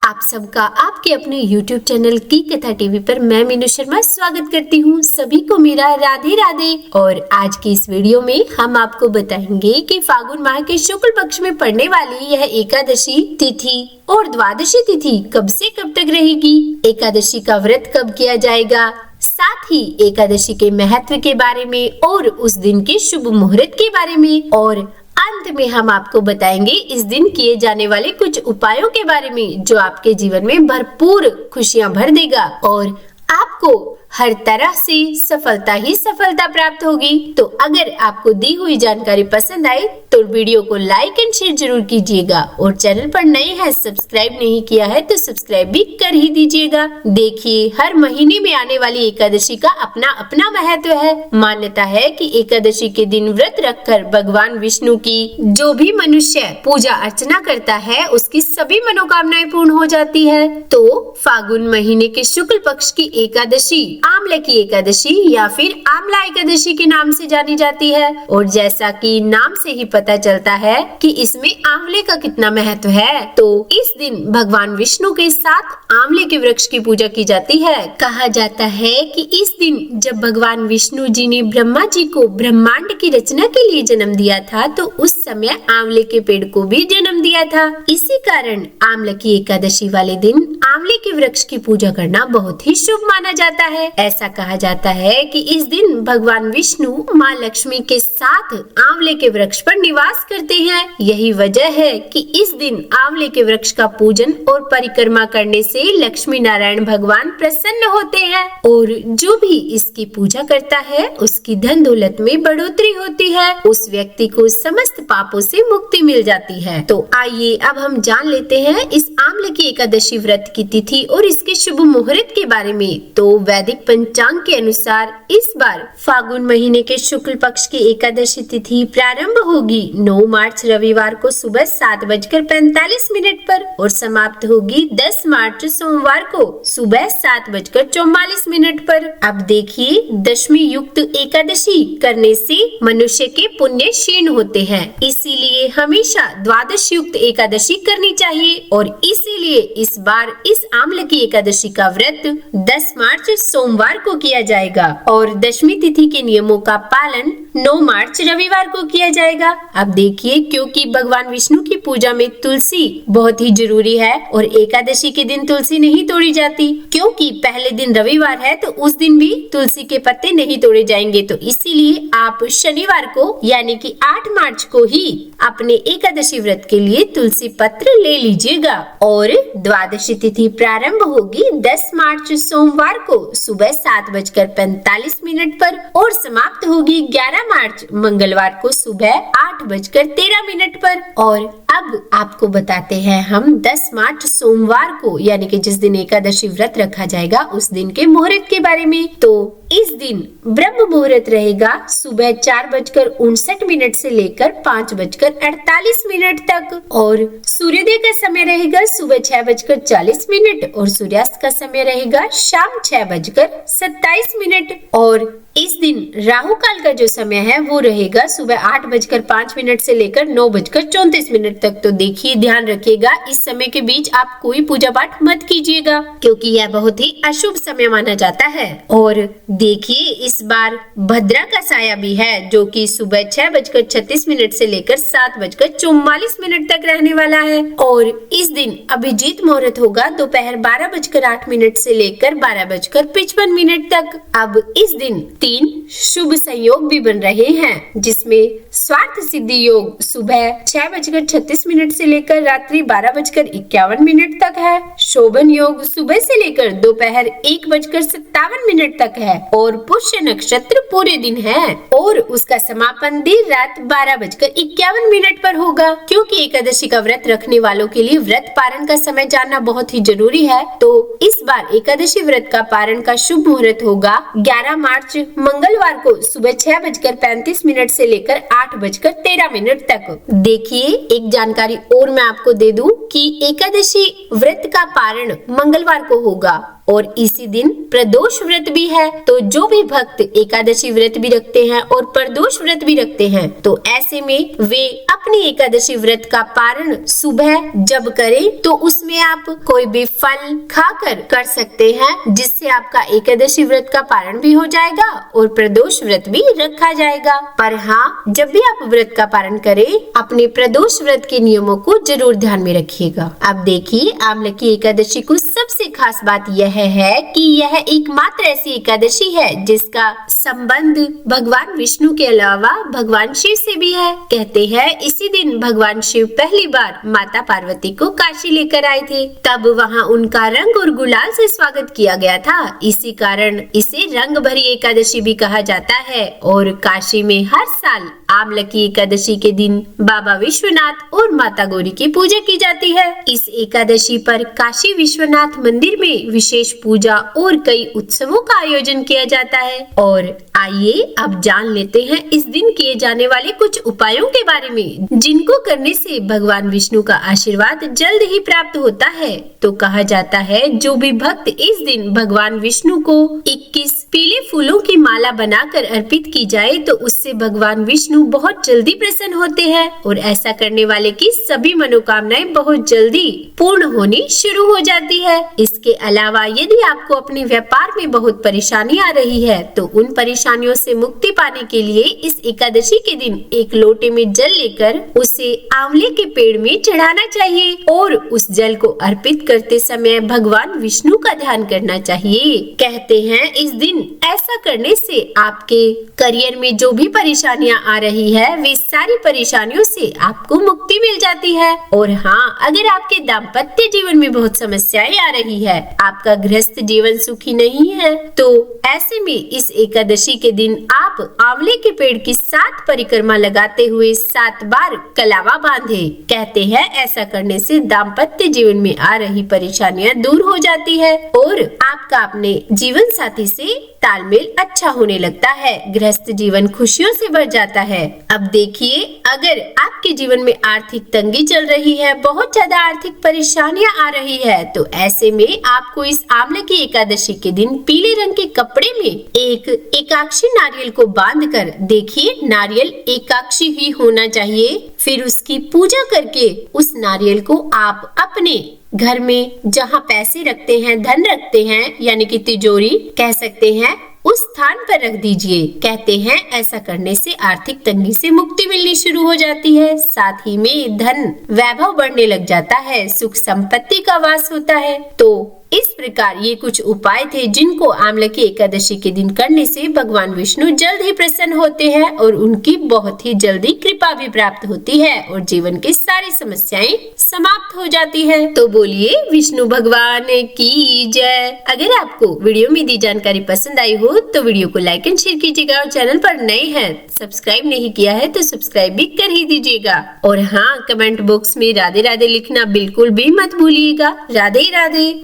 आप सबका आपके अपने YouTube चैनल की कथा टीवी पर मैं मीनू शर्मा स्वागत करती हूँ। सभी को मेरा राधे राधे। और आज की इस वीडियो में हम आपको बताएंगे कि फागुन माह के शुक्ल पक्ष में पड़ने वाली यह एकादशी तिथि और द्वादशी तिथि कब से कब तक रहेगी, एकादशी का व्रत कब किया जाएगा, साथ ही एकादशी के महत्व के बारे में और उस दिन के शुभ मुहूर्त के बारे में, और अंत में हम आपको बताएंगे इस दिन किए जाने वाले कुछ उपायों के बारे में जो आपके जीवन में भरपूर खुशियां भर देगा और आपको हर तरह से सफलता ही सफलता प्राप्त होगी। तो अगर आपको दी हुई जानकारी पसंद आए तो वीडियो को लाइक एंड शेयर जरूर कीजिएगा, और चैनल पर नए हैं सब्सक्राइब नहीं किया है तो सब्सक्राइब भी कर ही दीजिएगा। देखिए, हर महीने में आने वाली एकादशी का अपना अपना महत्व है। मान्यता है कि एकादशी के दिन व्रत रखकर भगवान विष्णु की जो भी मनुष्य पूजा अर्चना करता है उसकी सभी मनोकामनाएं पूर्ण हो जाती है। तो फागुन महीने के शुक्ल पक्ष की एकादशी आंवले की एकादशी या फिर आंवला एकादशी के नाम से जानी जाती है। और जैसा कि नाम से ही पता चलता है कि इसमें आंवले का कितना महत्व है, तो इस दिन भगवान विष्णु के साथ आंवले के वृक्ष की पूजा की जाती है। कहा जाता है कि इस दिन जब भगवान विष्णु जी ने ब्रह्मा जी को ब्रह्मांड की रचना के लिए जन्म दिया था तो उस समय आंवले के पेड़ को भी जन्म दिया था। इसी कारण आंवले की एकादशी वाले दिन आंवले के वृक्ष की पूजा करना बहुत ही शुभ माना जाता है। ऐसा कहा जाता है कि इस दिन भगवान विष्णु माँ लक्ष्मी के साथ आंवले के वृक्ष पर निवास करते हैं। यही वजह है कि इस दिन आंवले के वृक्ष का पूजन और परिक्रमा करने से लक्ष्मी नारायण भगवान प्रसन्न होते हैं, और जो भी इसकी पूजा करता है उसकी धन दौलत में बढ़ोतरी होती है, उस व्यक्ति को समस्त पापों से मुक्ति मिल जाती है। तो आइए अब हम जान लेते हैं इस आंवले की एकादशी व्रत की तिथि और इसके शुभ मुहूर्त के बारे में। तो वैदिक पंचांग के अनुसार इस बार फागुन महीने के शुक्ल पक्ष की एकादशी तिथि प्रारंभ होगी 9 मार्च रविवार को सुबह 7:45 पर और समाप्त होगी 10 मार्च सोमवार को सुबह 7:44 पर। अब देखिए, दशमी युक्त एकादशी करने से मनुष्य के पुण्य क्षीण होते हैं, इसीलिए हमेशा द्वादश युक्त एकादशी करनी चाहिए। और इसीलिए इस बार इस आंवले की एकादशी का व्रत 10 मार्च सोमवार को किया जाएगा और दशमी तिथि के नियमों का पालन 9 मार्च रविवार को किया जाएगा। अब देखिए, क्योंकि भगवान विष्णु की पूजा में तुलसी बहुत ही जरूरी है और एकादशी के दिन तुलसी नहीं तोड़ी जाती, क्योंकि पहले दिन रविवार है तो उस दिन भी तुलसी के पत्ते नहीं तोड़े जाएंगे। तो इसीलिए आप शनिवार को यानी कि 8 मार्च को ही अपने एकादशी व्रत के लिए तुलसी पत्र ले लीजिएगा। और द्वादशी तिथि प्रारंभ होगी 10 मार्च सोमवार को सुबह 7:45 पर और समाप्त होगी 11 मार्च मंगलवार को सुबह 8:13 पर। और अब आपको बताते हैं हम 10 मार्च सोमवार को यानी कि जिस दिन एकादशी व्रत रखा जाएगा उस दिन के मुहूर्त के बारे में। तो इस दिन ब्रह्म मुहूर्त रहेगा सुबह 4:59 से लेकर 5:48 तक, और सूर्योदय का समय रहेगा सुबह 6:40 और सूर्यास्त का समय रहेगा शाम 6:27। और इस दिन राहु काल का जो समय है वो रहेगा सुबह 8:05 से लेकर 9:34 तक। तो देखिए, ध्यान रखिएगा, इस समय के बीच आप कोई पूजा पाठ मत कीजिएगा क्योंकि यह बहुत ही अशुभ समय माना जाता है। और देखिए, इस बार भद्रा का साया भी है जो कि सुबह 6:36 से लेकर 7:44 तक रहने वाला है। और इस दिन अभिजीत मुहूर्त होगा दोपहर 12:08 से लेकर 12:55 तक। अब इस दिन 3 शुभ संयोग भी बन रहे हैं, जिसमें स्वार्थ सिद्धि योग सुबह 6:36 से लेकर रात्रि 12:51 तक है, शोभन योग सुबह से लेकर दोपहर 1:57 तक है, और पुष्य नक्षत्र पूरे दिन है और उसका समापन देर रात 12:51 पर होगा। क्योंकि एकादशी का व्रत रखने वालों के लिए व्रत पारण का समय जानना बहुत ही जरूरी है, तो इस बार एकादशी व्रत का पारण का शुभ मुहूर्त होगा 11 मार्च मंगलवार को सुबह 6:35 से लेकर 8:13 तक। देखिए, एक जानकारी और मैं आपको दे दूं कि एकादशी व्रत का पारण मंगलवार को होगा और इसी दिन प्रदोष व्रत भी है। तो जो भी भक्त एकादशी व्रत भी रखते हैं और प्रदोष व्रत भी रखते हैं तो ऐसे में वे अपनी एकादशी व्रत का पारण सुबह जब करें तो उसमें आप कोई भी फल खाकर कर सकते हैं, जिससे आपका एकादशी व्रत का पारण भी हो जाएगा और प्रदोष व्रत भी रखा जाएगा। पर हाँ, जब भी आप व्रत का पारण करें अपने प्रदोष व्रत के नियमों को जरूर ध्यान में रखिएगा। अब देखिए, आंवले की एकादशी को सबसे खास बात यह है कि यह एकमात्र ऐसी एकादशी है जिसका संबंध भगवान विष्णु के अलावा भगवान शिव से भी है। कहते हैं इसी दिन भगवान शिव पहली बार माता पार्वती को काशी लेकर आए थे, तब वहाँ उनका रंग और गुलाल से स्वागत किया गया था। इसी कारण इसे रंग भरी एकादशी भी कहा जाता है। और काशी में हर साल आंवले की एकादशी के दिन बाबा विश्वनाथ और माता गौरी की पूजा की जाती है। इस एकादशी पर काशी विश्वनाथ मंदिर में विशेष पूजा और कई उत्सवों का आयोजन किया जाता है। और आइए अब जान लेते हैं इस दिन किए जाने वाले कुछ उपायों के बारे में, जिनको करने से भगवान विष्णु का आशीर्वाद जल्द ही प्राप्त होता है। तो कहा जाता है जो भी भक्त इस दिन भगवान विष्णु को 21 पीले फूलों की माला बनाकर अर्पित की जाए तो उससे भगवान विष्णु बहुत जल्दी प्रसन्न होते हैं और ऐसा करने वाले की सभी मनोकामनाएं बहुत जल्दी पूर्ण होनी शुरू हो जाती है। इसके अलावा यदि आपको अपने व्यापार में बहुत परेशानी आ रही है तो उन परेशानियों से मुक्ति पाने के लिए इस एकादशी के दिन एक लोटे में जल लेकर उसे आंवले के पेड़ में चढ़ाना चाहिए और उस जल को अर्पित करते समय भगवान विष्णु का ध्यान करना चाहिए। कहते हैं इस दिन ऐसा करने से आपके करियर में जो भी परेशानियां आ रही है वे सारी परेशानियों से आपको मुक्ति मिल जाती है। और हाँ, अगर आपके दाम्पत्य जीवन में बहुत समस्याएं आ रही है, आपका गृहस्थ जीवन सुखी नहीं है, तो ऐसे में इस एकादशी के दिन आप आंवले के पेड़ की 7 परिक्रमा लगाते हुए 7 बार कलावा बांधे। कहते हैं ऐसा करने से दाम्पत्य जीवन में आ रही परेशानियां दूर हो जाती है और आपका अपने जीवन साथी से तालमेल अच्छा होने लगता है। गृहस्थ जीवन खुशियों से भर जाता है। अब देखिए, अगर आपके जीवन में आर्थिक तंगी चल रही है, बहुत ज्यादा आर्थिक परेशानियां आ रही है, तो ऐसे में आपको इस आंवले की एकादशी के दिन पीले रंग के कपड़े में एक एकाक्षी नारियल को बांधकर, देखिए नारियल एकाक्षी ही होना चाहिए, फिर उसकी पूजा करके उस नारियल को आप अपने घर में जहाँ पैसे रखते हैं, धन रखते हैं, यानी कि तिजोरी कह सकते हैं, उस स्थान पर रख दीजिए। कहते हैं ऐसा करने से आर्थिक तंगी से मुक्ति मिलनी शुरू हो जाती है, साथ ही में धन वैभव बढ़ने लग जाता है, सुख संपत्ति का वास होता है। तो इस प्रकार ये कुछ उपाय थे जिनको आंवले की एकादशी के दिन करने से भगवान विष्णु जल्द ही प्रसन्न होते हैं और उनकी बहुत ही जल्दी कृपा भी प्राप्त होती है और जीवन की सारी समस्याएं समाप्त हो जाती है। तो बोलिए विष्णु भगवान की जय। अगर आपको वीडियो में दी जानकारी पसंद आई हो तो वीडियो को लाइक एंड शेयर कीजिएगा और चैनल पर नए हैं, सब्सक्राइब नहीं किया है तो सब्सक्राइब भी कर ही दीजिएगा। और हाँ, कमेंट बॉक्स में राधे राधे लिखना बिल्कुल भी मत भूलिएगा। राधे राधे।